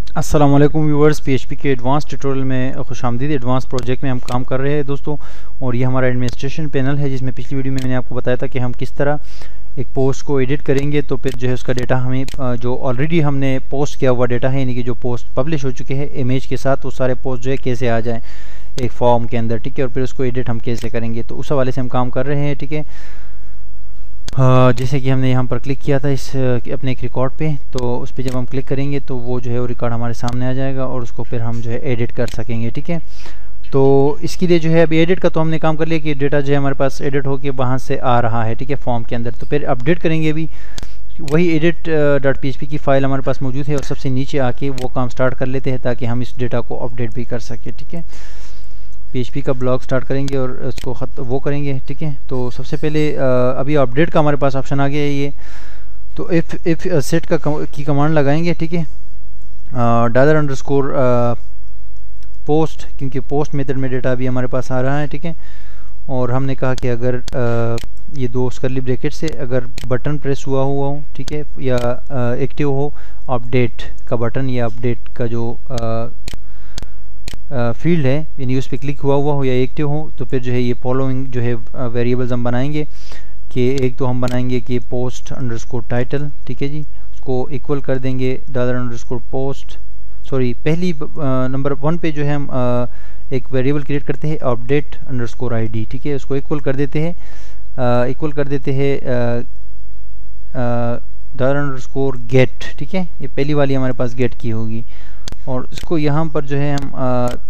अस्सलाम वालेकुम viewers, PHP के एडवांस ट्यूटोरियल में खुशामदीद। एडवांस प्रोजेक्ट में हम काम कर रहे हैं दोस्तों, और ये हमारा एडमिनिस्ट्रेशन पैनल है, जिसमें पिछली वीडियो में मैंने आपको बताया था कि हम किस तरह एक पोस्ट को एडिट करेंगे। तो फिर जो है उसका डेटा हमें जो ऑलरेडी हमने पोस्ट किया हुआ डेटा है, यानी कि जो पोस्ट पब्लिश हो चुके हैं इमेज के साथ, वो सारे पोस्ट जो है कैसे आ जाएँ एक फॉर्म के अंदर, ठीक है। और फिर उसको एडिट हम कैसे करेंगे, तो उस हवाले से हम काम कर रहे हैं, ठीक है। जैसे कि हमने यहाँ पर क्लिक किया था इस अपने एक रिकॉर्ड पे, तो उस पर जब हम क्लिक करेंगे तो वो जो है वो रिकॉर्ड हमारे सामने आ जाएगा और उसको फिर हम जो है एडिट कर सकेंगे, ठीक है। तो इसके लिए जो है अभी एडिट का तो हमने काम कर लिया कि डेटा जो है हमारे पास एडिट होके वहाँ से आ रहा है, ठीक है, फॉर्म के अंदर। तो फिर अपडेट करेंगे अभी, वही edit.php की फ़ाइल हमारे पास मौजूद है, और सबसे नीचे आके वो काम स्टार्ट कर लेते हैं ताकि हम इस डेटा को अपडेट भी कर सकें, ठीक है। PHP का ब्लॉग स्टार्ट करेंगे और उसको वो करेंगे, ठीक है। तो सबसे पहले अभी अपडेट का हमारे पास ऑप्शन आ गया है ये, तो इफ़ सेट की कमांड लगाएंगे, ठीक है। $_ पोस्ट, क्योंकि पोस्ट मेथड में डेटा अभी हमारे पास आ रहा है, ठीक है। और हमने कहा कि अगर ये दो कर्ली ब्रैकेट से अगर बटन प्रेस हुआ हो, ठीक है, या एक्टिव हो अपडेट का बटन या अपडेट का जो फील्ड है, यानी उस पर क्लिक हुआ हो या एक्टिव हो, तो फिर जो है ये फॉलोइंग जो है वेरिएबल्स हम बनाएंगे कि एक तो हम बनाएंगे कि post_ title, ठीक है जी, उसको इक्वल कर देंगे $_ post, सॉरी पहली नंबर 1 पे जो है हम एक वेरिएबल क्रिएट करते हैं update_id, ठीक है, उसको इक्वल कर देते हैं $get, ठीक है। ये पहली वाली हमारे पास गेट की होगी, और इसको यहाँ पर जो है हम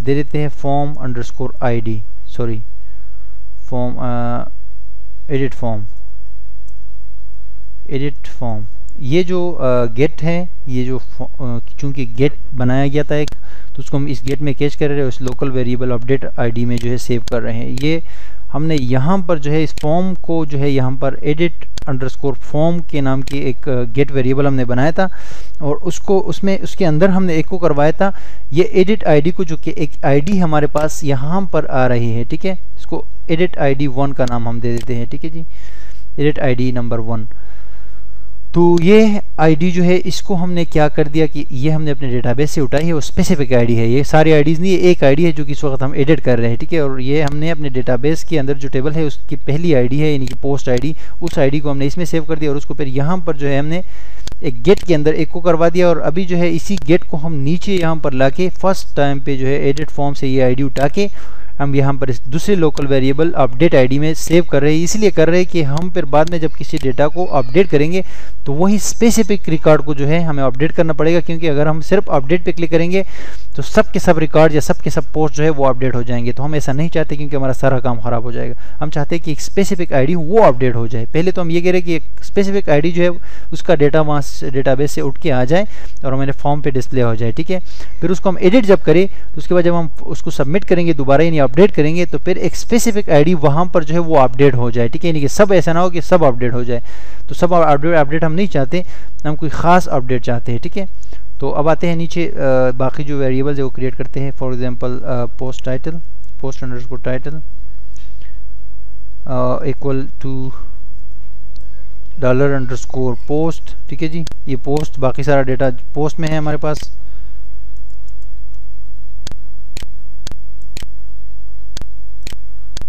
दे देते हैं form_id, sorry form edit form. ये जो गेट है, ये जो चूंकि गेट बनाया गया था एक, तो उसको हम इस गेट में कैच कर रहे हैं, उस लोकल वेरिएबल अपडेट आईडी में जो है सेव कर रहे हैं। ये हमने यहाँ पर जो है इस फॉर्म को जो है यहाँ पर edit_form के नाम की एक गेट वेरिएबल हमने बनाया था, और उसको उसके अंदर हमने एक को करवाया था ये एडिट आईडी को, जो कि एक आईडी हमारे पास यहाँ पर आ रही है, ठीक है। इसको एडिट आईडी 1 का नाम हम दे देते हैं, ठीक है जी, एडिट आईडी नंबर 1। तो ये आईडी जो है इसको हमने क्या कर दिया कि ये हमने अपने डेटाबेस से उठाई है, वो स्पेसिफिक आईडी है, ये सारी आईडीज़ नहीं, एक आईडी है जो कि इस वक्त हम एडिट कर रहे हैं, ठीक है। और ये हमने अपने डेटाबेस के अंदर जो टेबल है उसकी पहली आईडी है, यानी कि पोस्ट आईडी, उस आईडी को हमने इसमें सेव कर दिया, और उसको फिर यहाँ पर जो है हमने एक गेट के अंदर एक को करवा दिया। और अभी जो है इसी गेट को हम नीचे यहाँ पर लाके फर्स्ट टाइम पे जो है एडिट फॉर्म से ये आईडी उठा के हम यहाँ पर इस दूसरे लोकल वेरिएबल अपडेट आईडी में सेव कर रहे हैं। इसलिए कर रहे हैं कि हम फिर बाद में जब किसी डेटा को अपडेट करेंगे तो वही स्पेसिफिक रिकॉर्ड को जो है हमें अपडेट करना पड़ेगा, क्योंकि अगर हम सिर्फ अपडेट पे क्लिक करेंगे तो सब के सब रिकॉर्ड या सब के सब पोस्ट जो है वो अपडेट हो जाएंगे। तो हम ऐसा नहीं चाहते, क्योंकि हमारा सारा काम खराब हो जाएगा। हम चाहते हैं कि एक स्पेसिफिक आईडी वो अपडेट हो जाए। पहले तो हम ये कह रहे हैं कि एक स्पेसिफिक आईडी जो है उसका डेटा वहाँ डेटाबेस से उठ के आ जाए और हमारे फॉर्म पे डिस्प्ले हो जाए, ठीक है। फिर उसको हम एडिट जब करें तो उसके बाद जब हम उसको सबमिट करेंगे दोबारा, यानी अपडेट करेंगे, तो फिर एक स्पेसिफिक आईडी वहाँ पर जो है वो अपडेट हो जाए, ठीक है। यानी कि सब ऐसा ना हो कि सब अपडेट हो जाए, तो सब अपडेट हम नहीं चाहते, हम कोई ख़ास अपडेट चाहते हैं, ठीक है। तो अब आते हैं नीचे, बाकी जो वेरिएबल्स है वो क्रिएट करते हैं। For example post_title equal to $_post, ठीक है जी। ये पोस्ट, बाकी सारा डेटा पोस्ट में है हमारे पास।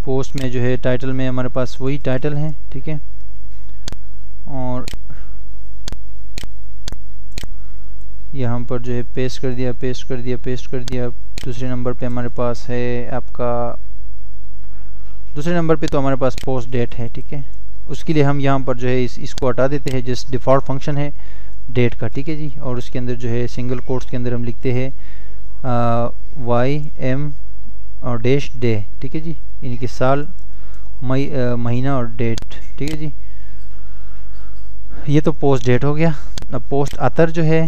पोस्ट में जो है टाइटल में हमारे पास वही टाइटल है, ठीक है। और यहाँ पर जो है पेस्ट कर दिया। दूसरे नंबर पे हमारे पास है आपका, दूसरे नंबर पे तो हमारे पास पोस्ट डेट है, ठीक है। उसके लिए हम यहाँ पर जो है इसको हटा देते हैं, जिस डिफ़ॉल्ट फंक्शन है डेट का, ठीक है जी। और उसके अंदर जो है सिंगल कोट्स के अंदर हम लिखते हैं YM और -डे, ठीक है जी, यानी कि साल, महीना और डेट, ठीक है जी। ये तो पोस्ट डेट हो गया। अब पोस्ट आतर जो है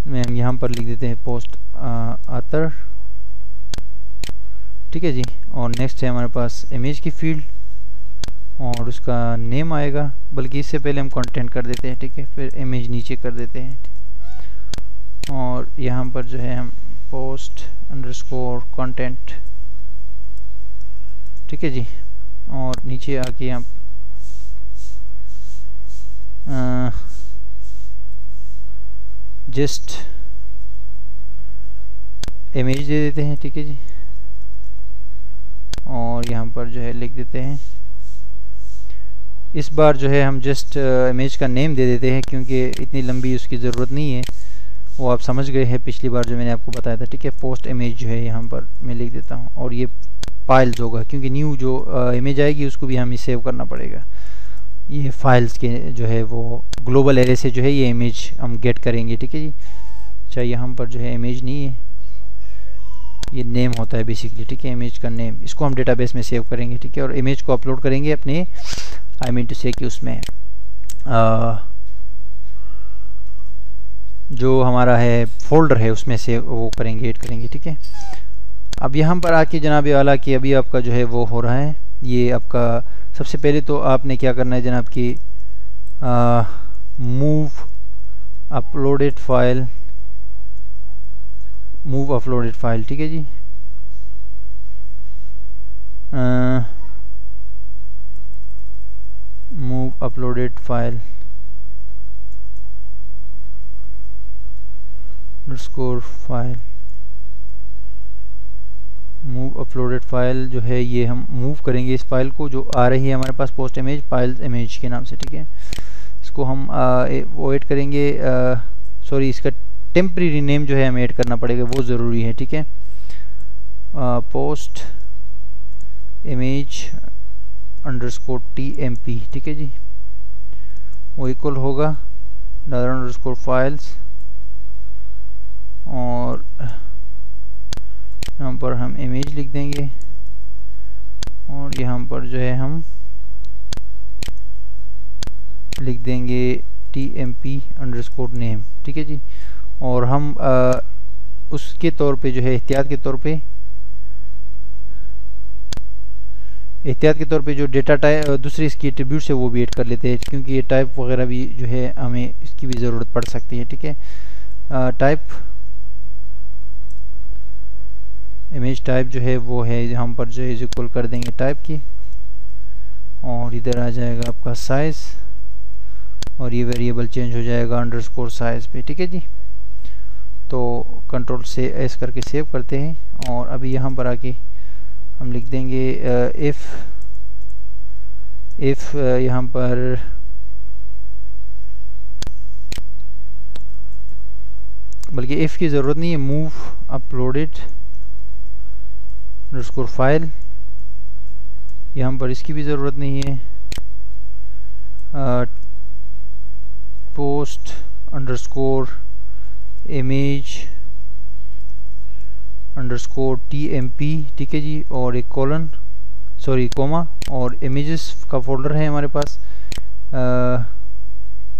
हम यहाँ पर लिख देते हैं पोस्ट आतर, ठीक है जी। और नेक्स्ट है हमारे पास इमेज की फील्ड, और उसका नेम आएगा, बल्कि इससे पहले हम कंटेंट कर देते हैं, ठीक है, फिर इमेज नीचे कर देते हैं। और यहाँ पर जो है हम post_content, ठीक है जी। और नीचे आके हम जस्ट इमेज दे देते हैं, ठीक है जी, और यहाँ पर जो है लिख देते हैं। इस बार जो है हम जस्ट इमेज का नेम दे देते हैं क्योंकि इतनी लंबी उसकी ज़रूरत नहीं है, वो आप समझ गए हैं पिछली बार जो मैंने आपको बताया था, ठीक है। पोस्ट इमेज जो है यहाँ पर मैं लिख देता हूँ, और ये फाइल्स होगा क्योंकि न्यू जो इमेज आएगी उसको भी हमें सेव करना पड़ेगा। ये फाइल्स के जो है वो ग्लोबल एरे से जो है ये इमेज हम गेट करेंगे, ठीक है जी। अच्छा, यहाँ पर जो है इमेज नहीं है, ये नेम होता है बेसिकली, ठीक है, इमेज का नेम। इसको हम डेटाबेस में सेव करेंगे, ठीक है, और इमेज को अपलोड करेंगे अपने आई मीन टू से कि उसमें जो हमारा है फोल्डर है उसमें से वो करेंगे, ऐड करेंगे, ठीक है। अब यहाँ पर आके जनाब वाला कि अभी आपका जो है वो हो रहा है, ये आपका सबसे पहले तो आपने क्या करना है जनाब कि मूव अपलोडेड फाइल, ठीक है जी। Move uploaded file move uploaded file जो है ये हम मूव करेंगे इस फाइल को जो आ रही है हमारे पास पोस्ट इमेज फाइल्स इमेज के नाम से, ठीक है। इसको हम वो ऐड करेंगे, सॉरी इसका टेम्परेरी नेम जो है हमें ऐड करना पड़ेगा, वो ज़रूरी है, ठीक है। पोस्ट इमेज अंडरस्कोर TMP, ठीक है जी, वो इक्वल होगा $_ और यहाँ पर हम इमेज लिख देंगे और यहाँ पर जो है हम लिख देंगे TMP_name, ठीक है जी। और हम उसके तौर पे जो है एहतियात के तौर पे जो डेटा टाइप दूसरी इसकी एट्रीब्यूट है वो भी ऐड कर लेते हैं क्योंकि ये टाइप वगैरह भी जो है हमें इसकी भी ज़रूरत पड़ सकती है, ठीक है। टाइप इमेज टाइप जो है वो है यहाँ पर जो है इक्वल कर देंगे टाइप की, और इधर आ जाएगा आपका साइज और ये वेरिएबल चेंज हो जाएगा _size पे, ठीक है जी। तो कंट्रोल से एस करके सेव करते हैं और अभी यहाँ पर आके हम लिख देंगे इफ यहाँ पर बल्कि इफ की ज़रूरत नहीं है, मूव अपलोडेड _फाइल, यहाँ पर इसकी भी ज़रूरत नहीं है। पोस्ट _image _TMP, ठीक है जी, और एक कोमा और इमेजेस का फोल्डर है हमारे पास।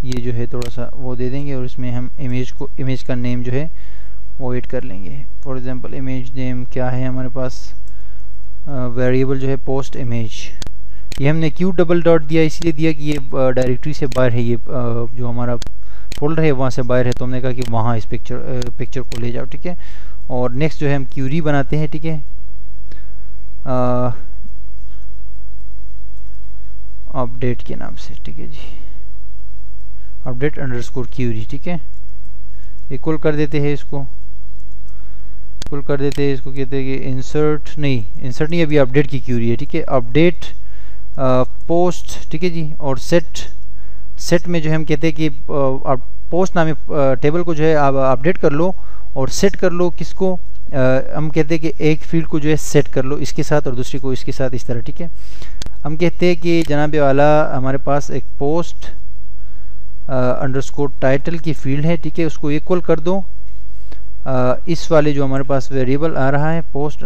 ये जो है थोड़ा सा वो दे देंगे और इसमें हम इमेज का नेम जो है वो ऐड कर लेंगे। फॉर एग्जांपल इमेज नेम क्या है हमारे पास, वेरिएबल जो है पोस्ट इमेज, ये हमने $_ दिया इसलिए दिया कि ये डायरेक्टरी से बाहर है, ये जो हमारा फोल्डर है वहाँ से बाहर है, तो हमने कहा कि वहाँ इस पिक्चर को ले जाओ, ठीक है। और नेक्स्ट जो है हम क्यूरी बनाते हैं, ठीक है, अपडेट के नाम से, ठीक है जी, अपडेट _query, ठीक है। इक्वल कर देते हैं इसको, कहते हैं कि इंसर्ट नहीं अभी अपडेट की क्यूरी है, ठीक है। अपडेट पोस्ट, ठीक है जी, और सेट में जो है हम कहते हैं कि पोस्ट नामे टेबल को जो है आप अपडेट कर लो और सेट कर लो किसको, हम कहते हैं कि एक फील्ड को जो है सेट कर लो इसके साथ और दूसरी को इसके साथ, इस तरह, ठीक है। हम कहते हैं कि जनाब वाला हमारे पास एक पोस्ट _टाइटल की फील्ड है, ठीक है, उसको इक्वल कर दो इस वाले जो हमारे पास वेरिएबल आ रहा है पोस्ट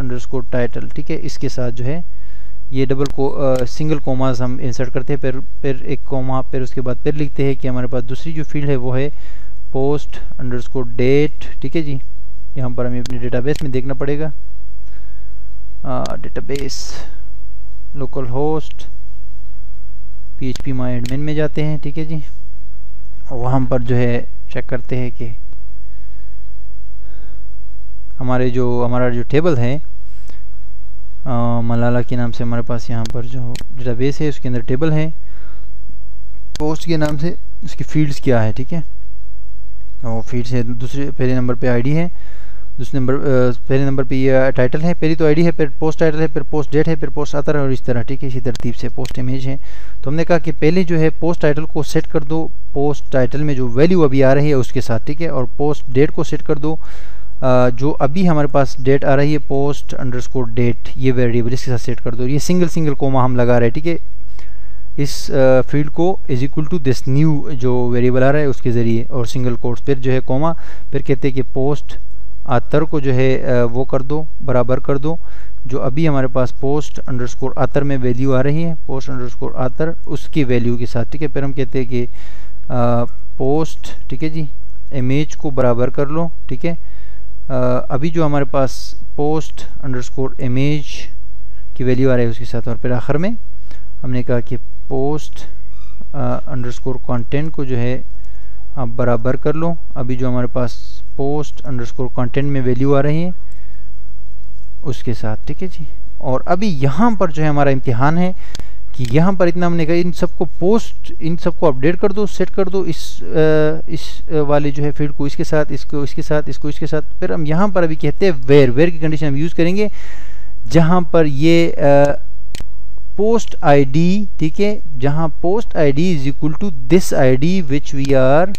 _टाइटल, ठीक है, इसके साथ जो है ये सिंगल कोमास हम इंसर्ट करते हैं, फिर एक कोमा, फिर उसके बाद फिर लिखते हैं कि हमारे पास दूसरी जो फील्ड है वो है पोस्ट _डेट, ठीक है जी। यहाँ पर हमें अपने डेटाबेस में देखना पड़ेगा, डेटाबेस लोकल होस्ट phpMyAdmin में जाते हैं, ठीक है जी, और वहाँ पर जो है चेक करते हैं कि हमारा जो टेबल है मलाला के नाम से हमारे पास यहाँ पर जो डेटाबेस है उसके अंदर टेबल है पोस्ट के नाम से, उसकी फील्ड्स क्या है, ठीक है। और फील्ड से दूसरे पहले नंबर पे आईडी है, दूसरे नंबर पहले नंबर पे ये टाइटल है, पहली तो आईडी है, फिर पोस्ट टाइटल है, फिर पोस्ट डेट है, फिर पोस्ट अदर है और इस तरह, ठीक है, इसी तरतीब से पोस्ट इमेज है। तो हमने कहा कि पहले जो है पोस्ट टाइटल को सेट कर दो पोस्ट टाइटल में जो वैल्यू अभी आ रही है उसके साथ, ठीक है, और पोस्ट डेट को सेट कर दो जो अभी हमारे पास डेट आ रही है पोस्ट अंडरस्कोर डेट, ये वेरिएबल इसके साथ सेट कर दो। ये सिंगल कोमा हम लगा रहे हैं, ठीक है, इस फील्ड को is equal to this new जो वेरिएबल आ रहा है उसके ज़रिए, और सिंगल कोट्स, फिर जो है कोमा, फिर कहते हैं कि पोस्ट आतर को जो है वो कर दो, बराबर कर दो जो अभी हमारे पास पोस्ट अंडरस्कोर आतर में वैल्यू आ रही है, पोस्ट अंडरस्कोर आतर उसकी वैल्यू के साथ, ठीक है। फिर हम कहते हैं कि पोस्ट, ठीक है जी, इमेज को बराबर कर लो, ठीक है, अभी जो हमारे पास पोस्ट अंडरस्कोर इमेज की वैल्यू आ रही है उसके साथ, और फिर आखिर में हमने कहा कि पोस्ट अंडरस्कोर कंटेंट को जो है आप बराबर कर लो अभी जो हमारे पास पोस्ट अंडरस्कोर कंटेंट में वैल्यू आ रही है उसके साथ, ठीक है जी। और अभी यहाँ पर जो है हमारा इम्तिहान है कि यहाँ पर इतना हमने कहा इन सबको पोस्ट, इन सबको अपडेट कर दो, सेट कर दो, इस वाले जो है फील्ड को इसके साथ, इसको इसके साथ, इसको इसके साथ। फिर हम यहाँ पर अभी कहते हैं वेयर की कंडीशन हम यूज़ करेंगे जहाँ पर ये पोस्ट आईडी, ठीक है, जहाँ post ID is equal to this ID which we are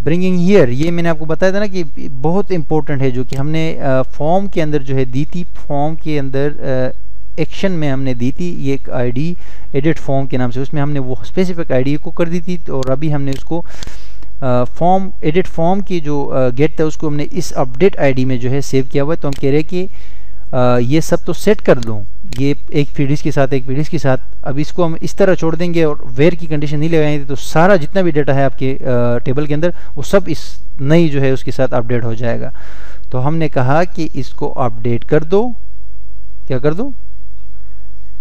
bringing here. ये मैंने आपको बताया था ना कि बहुत इंपॉर्टेंट है, जो कि हमने फॉर्म के अंदर जो है दी थी, फॉर्म के अंदर एक्शन में हमने दी थी ये एक आईडी एडिट फॉर्म के नाम से, उसमें हमने वो स्पेसिफिक आईडी को कर दी थी, और अभी हमने उसको फॉर्म एडिट फॉर्म की जो गेट था उसको हमने इस अपडेट आईडी में जो है सेव किया हुआ है। तो हम कह रहे हैं कि ये सब तो सेट कर दो, ये एक फील्ड के साथ, एक फील्ड के साथ। अब इसको हम इस तरह छोड़ देंगे और वेयर की कंडीशन नहीं लगाएंगे तो सारा जितना भी डेटा है आपके टेबल के अंदर वो सब इस नई जो है उसके साथ अपडेट हो जाएगा। तो हमने कहा कि इसको अपडेट कर दो, क्या कर दो,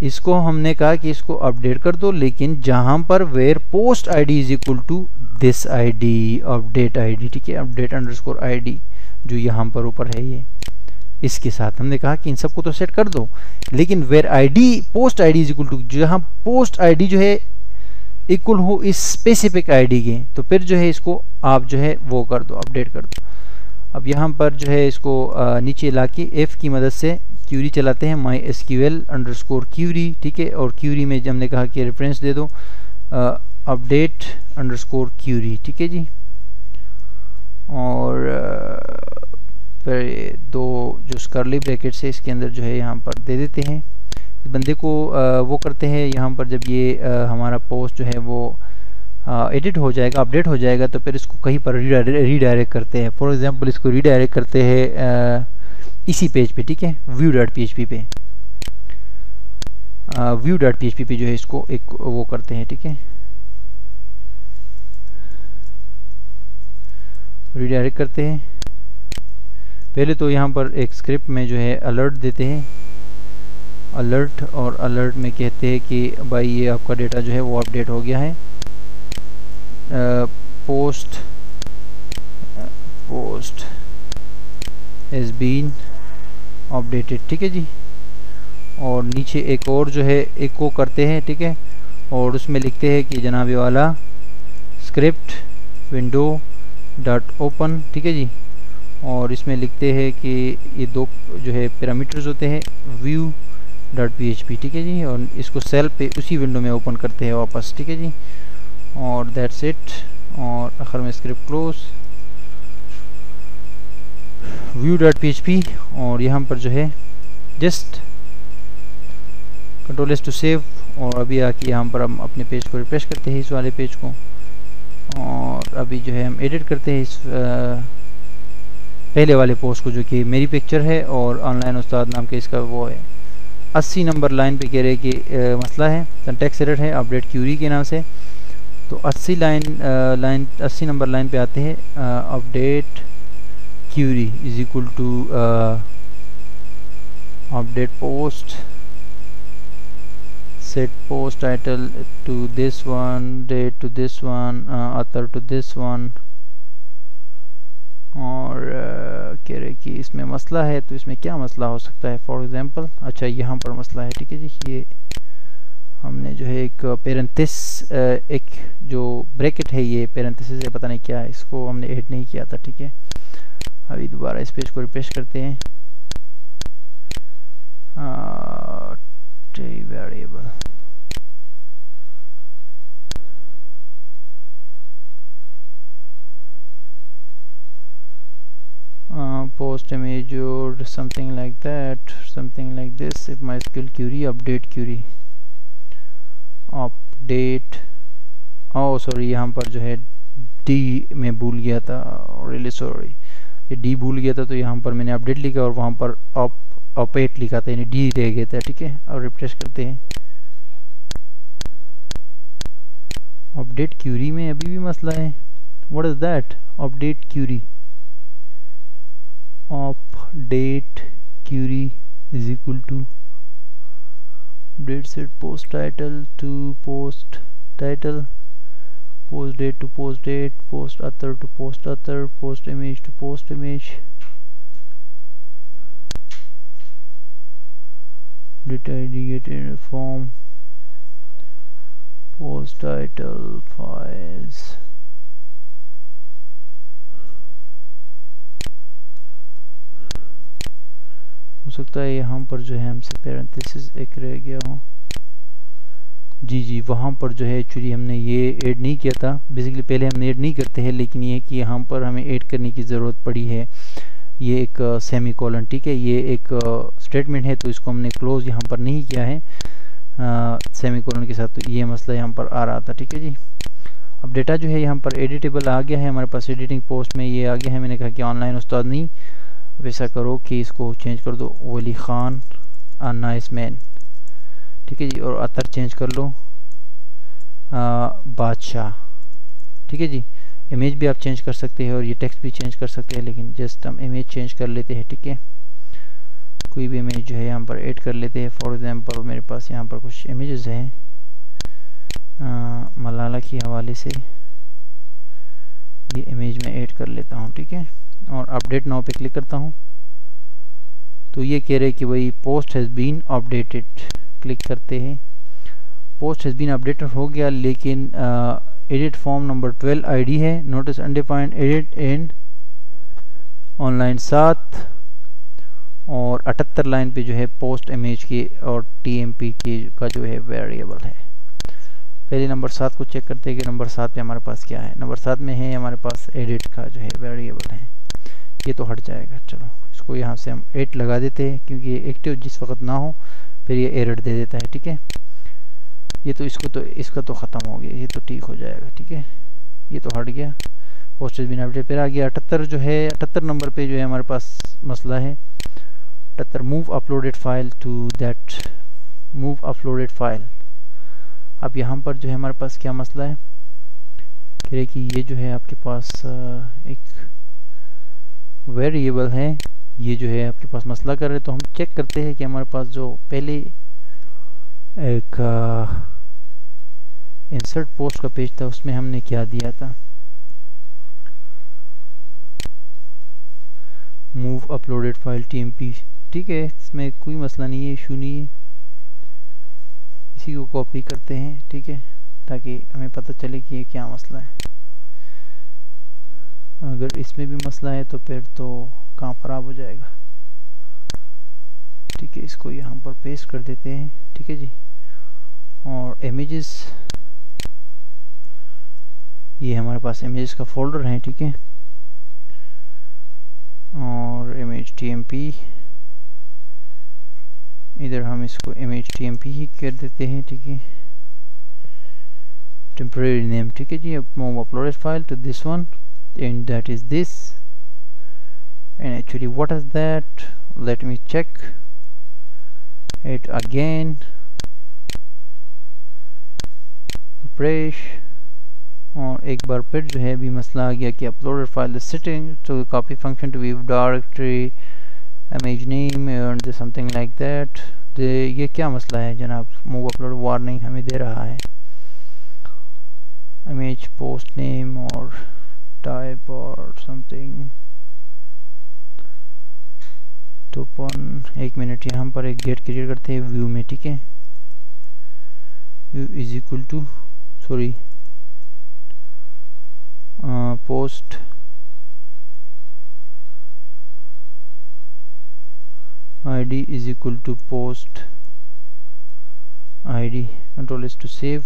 इसको हमने कहा कि इसको अपडेट कर दो, लेकिन जहां पर where post ID is equal to this ID, update ID, ठीक है, अपडेट अंडरस्कोर आईडी जो यहाँ पर ऊपर है ये, इसके साथ हमने कहा कि इन सबको तो सेट कर दो, लेकिन where ID post ID is equal to, जहां पोस्ट आईडी जो है इक्वल हो इस स्पेसिफिक आईडी के, तो फिर जो है इसको आप जो है वो कर दो, अपडेट कर दो। अब यहाँ पर जो है इसको नीचे लाके एफ की मदद से क्यूरी चलाते हैं, MySQL अंडरस्कोर क्यूरी, ठीक है, और क्यूरी में हमने कहा कि रेफरेंस दे दो अपडेट अंडरस्कोर क्यूरी, ठीक है जी। और फिर दो जो कर्ली ब्रैकेट्स है इसके अंदर जो है यहाँ पर दे देते हैं, इस बंदे को वो करते हैं यहाँ पर जब ये हमारा पोस्ट जो है वो एडिट हो जाएगा, अपडेट हो जाएगा, तो फिर इसको कहीं पर रीडायरेक्ट करते हैं। फॉर एग्जांपल इसको रीडायरेक्ट करते हैं इसी पेज पे, ठीक है, view.php पे, view.php पे जो है इसको एक वो करते हैं, ठीक है, रीडायरेक्ट करते हैं। पहले तो यहाँ पर एक स्क्रिप्ट में जो है अलर्ट देते हैं, अलर्ट, और अलर्ट में कहते हैं कि भाई ये आपका डेटा जो है वो अपडेट हो गया है, पोस्ट हैज बीन अपडेटेड, ठीक है जी। और नीचे एक और जो है एको करते हैं, ठीक है, और उसमें लिखते हैं कि जनाबे वाला स्क्रिप्ट विंडो डॉट ओपन, ठीक है जी, और इसमें लिखते हैं कि ये दो जो है पैरामीटर्स होते हैं view.php, ठीक है जी, और इसको सेल पे उसी विंडो में ओपन करते हैं वापस, ठीक है जी, और दैट्स इट। और आखिर में स्क्रिप्ट क्लोज, view.php, और यहाँ पर जो है जस्ट Ctrl+S टू सेव, और अभी आके यहाँ पर हम अपने पेज को रिफ्रेश करते हैं, इस वाले पेज को, और अभी जो है हम एडिट करते हैं इस पहले वाले पोस्ट को जो कि मेरी पिक्चर है और ऑनलाइन उस्ताद नाम के इसका वो है। 80 नंबर लाइन पे कह रहे कि मसला है, सिंटैक्स एरर है अपडेट क्यूरी के नाम से। तो 80 नंबर लाइन पे आते हैं update query is equal to update post, set post title to this one, date to this one, author to this one, और कह रहे कि इसमें मसला है, तो इसमें क्या मसला हो सकता है, फॉर एग्जांपल, अच्छा यहाँ पर मसला है, ठीक है जी, ये हमने जो है एक पेरेंथिस एक जो ब्रैकेट है, ये पेरेंथिस है, पता नहीं क्या है, इसको हमने ऐड नहीं किया था। ठीक है, अभी दोबारा इस पेज को रिफ्रेश करते हैं। Variable post image or something like that, something like this. If MySQL query update query update, sorry यहाँ पर जो है डी में भूल गया था, रियली सॉरी, ये डी भूल गया था, तो यहाँ पर मैंने अपडेट लिखा और वहाँ पर अपडेट लिखा था, यानी डी रह गया था। ठीक है, और रिफ्रेश करते हैं। अपडेट क्यूरी में अभी भी मसला है। What is that? Update query, update query is equal to update set post title to post title, post date to post date, post author to post author, post image to post image, data indicated form, post title files। हो सकता है यहाँ पर जो है हमसे parenthesis एक रह गया हो। जी, वहाँ पर जो है एक्चुअली हमने ये ऐड नहीं किया था। बेसिकली पहले हमने ऐड नहीं करते हैं, लेकिन ये कि यहाँ पर हमें ऐड करने की ज़रूरत पड़ी है। ये एक सेमी कॉलन, ठीक है, ये एक स्टेटमेंट है, तो इसको हमने क्लोज यहाँ पर नहीं किया है सेमी कॉलन के साथ, तो ये मसला यहाँ पर आ रहा था। ठीक है जी, अब डेटा जो है यहाँ पर एडिटेबल आ गया है हमारे पास, एडिटिंग पोस्ट में ये आ गया है। मैंने कहा कि ऑनलाइन उस्ताद नहीं, अब ऐसा करो कि इसको चेंज कर दो, वली खान अ नाइस मैन। ठीक है जी, और अतर चेंज कर लो बादशाह। ठीक है जी, इमेज भी आप चेंज कर सकते हैं और ये टेक्स्ट भी चेंज कर सकते हैं, लेकिन जस्ट हम इमेज चेंज कर लेते हैं। ठीक है, कोई भी इमेज जो है यहाँ पर ऐड कर लेते हैं। फॉर एग्जांपल मेरे पास यहाँ पर कुछ इमेजेस हैं मलाला के हवाले से, ये इमेज में ऐड कर लेता हूँ। ठीक है, और अपडेट नाउ पे क्लिक करता हूँ, तो ये कह रहे कि भाई post has been updated. Click करते हैं, पोस्ट हैज़ बीन अपडेटेड हो गया, लेकिन एडिट फॉर्म नंबर 12 आईडी है, notice undefined edit and on line 7 और 78 लाइन पे जो है पोस्ट इमेज की और टीएमपी की का जो है वेरिएबल है। पहले नंबर 7 को चेक करते हैं कि नंबर 7 पे हमारे पास क्या है। नंबर 7 में है हमारे पास एडिट का जो है वेरिएबल है, ये तो हट जाएगा। चलो इसको यहाँ से हम 8 लगा देते हैं, क्योंकि ये एक्टिव जिस वक्त ना हो फिर ये एरर दे देता है। ठीक है, ये तो इसका तो ख़त्म हो गया, ये तो ठीक हो जाएगा। ठीक है, ये तो हट गया, पोस्ट बिना अपडेट। फिर आ गया 78 जो है, 78 नंबर पे जो है हमारे पास मसला है 78, move uploaded file to that, move uploaded file. अब यहाँ पर जो है हमारे पास क्या मसला है, कह रहे कि ये जो है आपके पास एक वेरिएबल है, ये जो है आपके पास मसला कर रहे हैं। तो हम चेक करते हैं कि हमारे पास जो पहले एक इंसर्ट पोस्ट का पेज था उसमें हमने क्या दिया था, मूव अपलोडेड फाइल टीएमपी। ठीक है, इसमें कोई मसला नहीं है, इशू नहीं है, इसी को कॉपी करते हैं। ठीक है, ताकि हमें पता चले कि ये क्या मसला है। अगर इसमें भी मसला है तो फिर तो काम ख़राब हो जाएगा। ठीक है, इसको यहाँ पर पेस्ट कर देते हैं। ठीक है जी, और इमेजेस, ये हमारे पास इमेजेस का फोल्डर है। ठीक है, और इमेज टीएमपी, इधर हम इसको इमेज टीएमपी ही कर देते हैं। ठीक है, टेम्परेरी नेम। ठीक है जी, अब move uploaded file to this one and that is this, and actually what is that, let me check it again, refresh, और एक बार फिर जो है भी मसला आ गया कि uploaded file the setting to copy function to view directory image name and something like that. ये क्या मसला है जनाब, मूव अपलोड वार्निंग हमें दे रहा है, इमेज पोस्ट नेम और टाइप और समथिंग टोपन। एक मिनट, यहाँ पर एक गेट क्रिएट करते हैं व्यू में। ठीक है, view is equal to sorry post id is equal to post id, control S to save.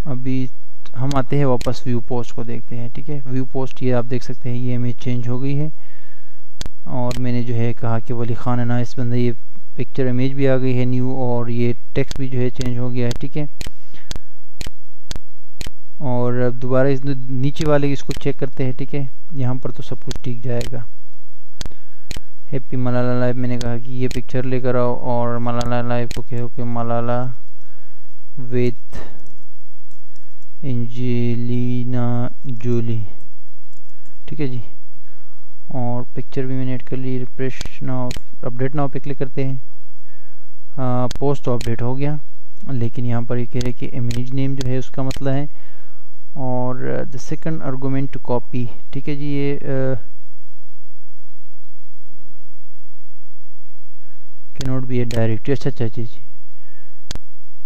अभी हम आते हैं वापस व्यू पोस्ट को देखते हैं, ठीक है। व्यू पोस्ट ये आप देख सकते हैं ये इमेज चेंज हो गई है और मैंने जो है कहा कि वली खान ना इस बंदे ये पिक्चर इमेज भी आ गई है न्यू और ये टेक्स्ट भी जो है चेंज हो गया है, ठीक है। और अब दोबारा इस नीचे वाले इसको चेक करते हैं, ठीक है। यहाँ पर तो सब कुछ ठीक जाएगा। हैप्पी मलाला लाइव मैंने कहा कि ये पिक्चर लेकर आओ और मलाला लाइव को कहो कि मलाला विथ एंजेलिना जोली, ठीक है जी। और पिक्चर भी मैंने ऐड कर ली। रिफ्रेश नाउ, अपडेट नाउ पे क्लिक करते हैं। पोस्ट तो अपडेट हो गया, लेकिन यहाँ पर ये कह रहे हैं कि इमेज नेम जो है उसका मसला है। और the second argument to copy, ठीक है जी। ये can not be a directory, अच्छा जी।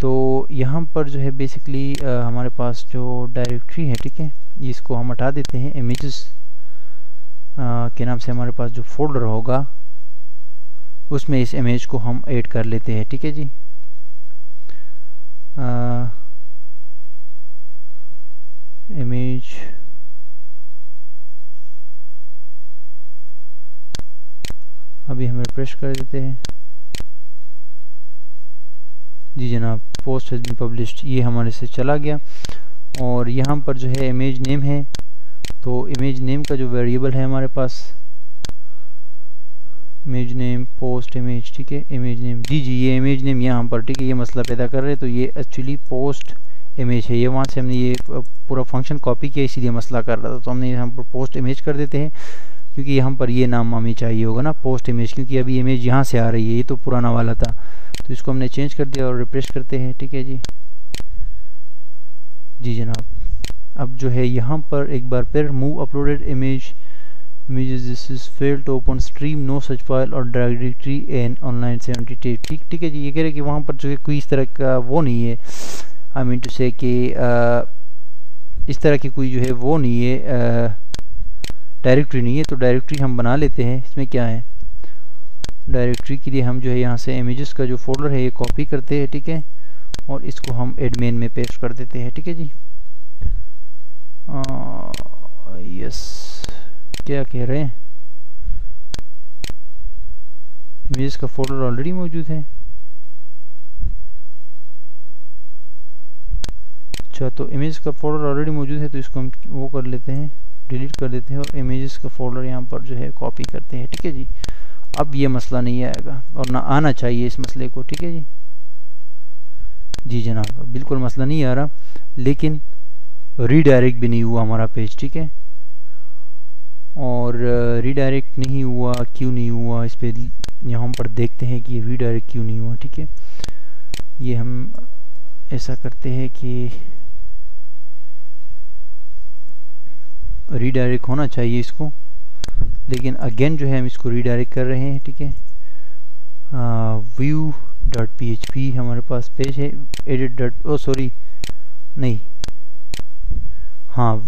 तो यहाँ पर जो है बेसिकली हमारे पास जो डायरेक्टरी है, ठीक है, इसको हम हटा देते हैं। इमेजेस के नाम से हमारे पास जो फोल्डर होगा उसमें इस इमेज को हम ऐड कर लेते हैं, ठीक है जी। इमेज अभी हम रिफ्रेश कर देते हैं जी जनाब। पोस्ट हैज बीन पब्लिश्ड, ये हमारे से चला गया। और यहाँ पर जो है इमेज नेम है, तो इमेज नेम का जो वेरिएबल है हमारे पास इमेज नेम पोस्ट इमेज, ठीक है। इमेज नेम जी ये इमेज नेम यहाँ पर, ठीक है, ये मसला पैदा कर रहे हैं। तो ये एक्चुअली पोस्ट इमेज है, ये वहाँ से हमने ये पूरा फंक्शन कॉपी किया इसीलिए मसला कर रहा था। तो हमने यहाँ पर पोस्ट इमेज कर देते हैं क्योंकि यहाँ पर ये नाम हमें चाहिए होगा ना पोस्ट इमेज, क्योंकि अभी इमेज यहाँ से आ रही है, ये तो पुराना वाला था। तो इसको हमने चेंज कर दिया और रिफ्रेश करते हैं, ठीक है जी जनाब। अब जो है यहाँ पर एक बार फिर move uploaded images this is failed to open stream no such file or directory in online 70 ठीक है जी। ये कह रहे कि वहाँ पर जो है कोई इस तरह का वो नहीं है, आई मीन टू से कि इस तरह की कोई जो है वो नहीं है, डायरेक्टरी नहीं है। तो डायरेक्टरी हम बना लेते हैं। इसमें क्या है, डायरेक्टरी के लिए हम जो है यहाँ से इमेजेस का जो फोल्डर है ये कॉपी करते हैं, ठीक है, और इसको हम एडमिन में पेस्ट कर देते हैं, ठीक है जी। यस, क्या कह रहे हैं, इमेज का फोल्डर ऑलरेडी मौजूद है। अच्छा, तो इमेज का फोल्डर ऑलरेडी मौजूद है तो इसको हम वो कर लेते हैं, डिलीट कर देते हैं और इमेजेस का फोल्डर यहाँ पर जो है कॉपी करते हैं, ठीक है जी। अब ये मसला नहीं आएगा और ना आना चाहिए इस मसले को, ठीक है जी जनाब। बिल्कुल मसला नहीं आ रहा, लेकिन रीडायरेक्ट भी नहीं हुआ हमारा पेज, ठीक है। और रीडायरेक्ट नहीं हुआ, क्यों नहीं हुआ, इस पे यहाँ पर देखते हैं कि रीडायरेक्ट क्यों नहीं हुआ, ठीक है। ये हम ऐसा करते हैं कि रीडायरेक्ट होना चाहिए इसको, लेकिन अगेन जो है हम इसको रीडायरेक्ट कर रहे हैं, ठीक है। view.php हमारे पास पेज है,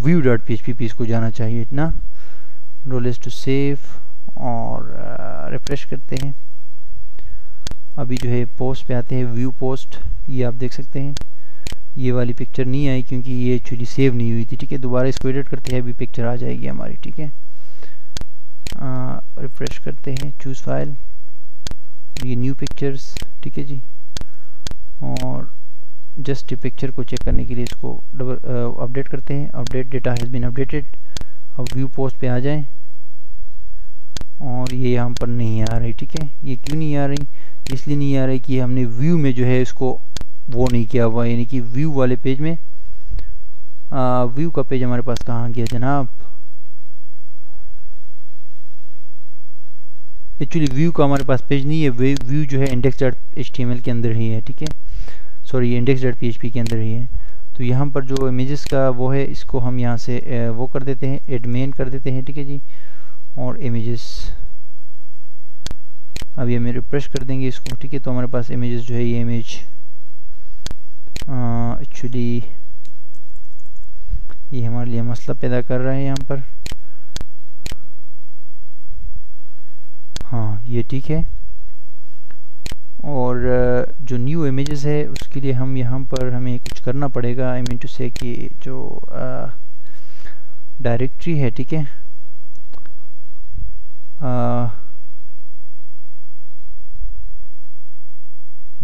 view.php पे इसको जाना चाहिए इतना। रोलेस टू सेव और रिफ्रेश करते हैं। अभी जो है पोस्ट पे आते हैं, व्यू पोस्ट, ये आप देख सकते हैं ये वाली पिक्चर नहीं आई क्योंकि ये एक्चुअली सेव नहीं हुई थी, ठीक है। दोबारा इसको एडिट करते हैं, अभी पिक्चर आ जाएगी हमारी, ठीक है। रिफ्रेश करते हैं, चूज फाइल, ये न्यू पिक्चर्स, ठीक है जी। और जस्ट पिक्चर को चेक करने के लिए इसको अपडेट करते हैं, update data has been updated. अब व्यू पोस्ट पे आ जाएं और ये यहाँ पर नहीं आ रही, ठीक है। ये क्यों नहीं आ रही, इसलिए नहीं आ रही कि हमने व्यू में जो है इसको वो नहीं किया हुआ, यानी कि व्यू वाले पेज में व्यू का पेज हमारे पास कहाँ गया जनाब। एक्चुअली व्यू का हमारे पास पेज नहीं है, व्यू जो है index.html के अंदर ही है, ठीक है, सॉरी index.php के अंदर ही है। तो यहाँ पर जो इमेजेस का वो है इसको हम यहाँ से वो कर देते हैं, एडमिन कर देते हैं, ठीक है जी। और इमेजेस अभी हमें रिफ्रेश कर देंगे इसको, ठीक है। तो हमारे पास इमेजेस जो है ये इमेज एक्चुअली ये हमारे लिए मसला पैदा कर रहा है यहाँ पर। हाँ ये ठीक है। और जो न्यू इमेजेस है उसके लिए हम यहाँ पर हमें कुछ करना पड़ेगा। आई मीन टू से कि जो डायरेक्टरी है, ठीक है,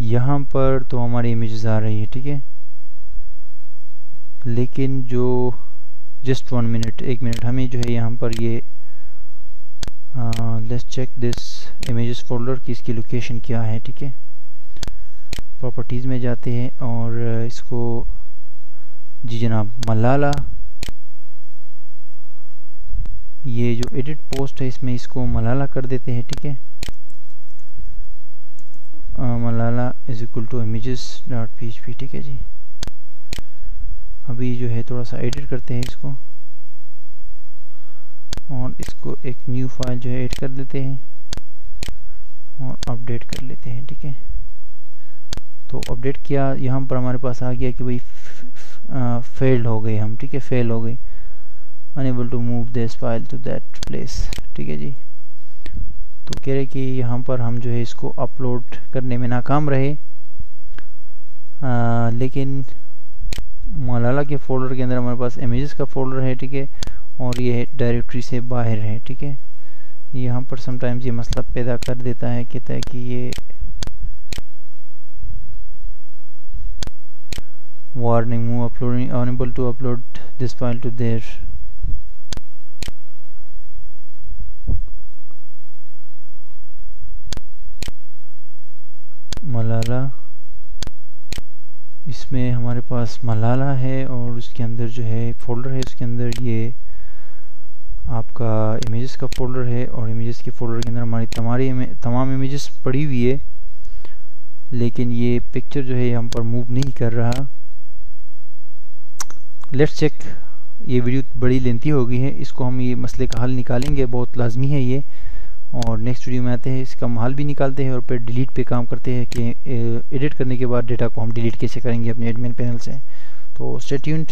यहाँ पर तो हमारी इमेजेस आ रही है, ठीक है, लेकिन जो जस्ट 1 मिनट, 1 मिनट, हमें जो है यहाँ पर ये let's check this images folder की इसकी लोकेशन क्या है, ठीक है। प्रॉपर्टीज़ में जाते हैं और इसको, जी जनाब, मलाला, ये जो एडिट पोस्ट है इसमें इसको मलाला कर देते हैं, ठीक है। मलाला is equal to images dot php, ठीक है जी। अभी जो है थोड़ा सा एडिट करते हैं इसको और इसको एक न्यू फाइल जो है ऐड कर देते हैं और अपडेट कर लेते हैं, ठीक है। तो अपडेट किया, यहाँ पर हमारे पास आ गया कि भाई फेल्ड हो गए हम, ठीक है, फेल हो गए, unable to move this file to that place, ठीक है जी। तो कह रहे कि यहाँ पर हम जो है इसको अपलोड करने में नाकाम रहे, लेकिन मलाला के फोल्डर के अंदर हमारे पास इमेजेस का फोल्डर है, ठीक है, और ये डायरेक्टरी से बाहर है, ठीक है। यहाँ पर समटाइम्स ये मसला पैदा कर देता है, कहता है कि ये warning, move uploading, unable to upload this file to there. मलाला, इसमें हमारे पास मलाला है और उसके अंदर जो है फोल्डर है, उसके अंदर ये आपका इमेजेस का फोल्डर है और इमेजेस के फोल्डर के अंदर हमारी तमाम इमेजेस पड़ी हुई है, लेकिन ये पिक्चर जो है यहाँ पर मूव नहीं कर रहा। लेट्स चेक, ये वीडियो बड़ी लेंथी हो गई है, इसको हम ये मसले का हल निकालेंगे, बहुत लाजमी है ये, और नेक्स्ट वीडियो में आते हैं इसका हम हल भी निकालते हैं और फिर डिलीट पे काम करते हैं कि एडिट करने के बाद डेटा को हम डिलीट कैसे करेंगे अपने एडमिन पैनल से। तो स्टे ट्यून्ड।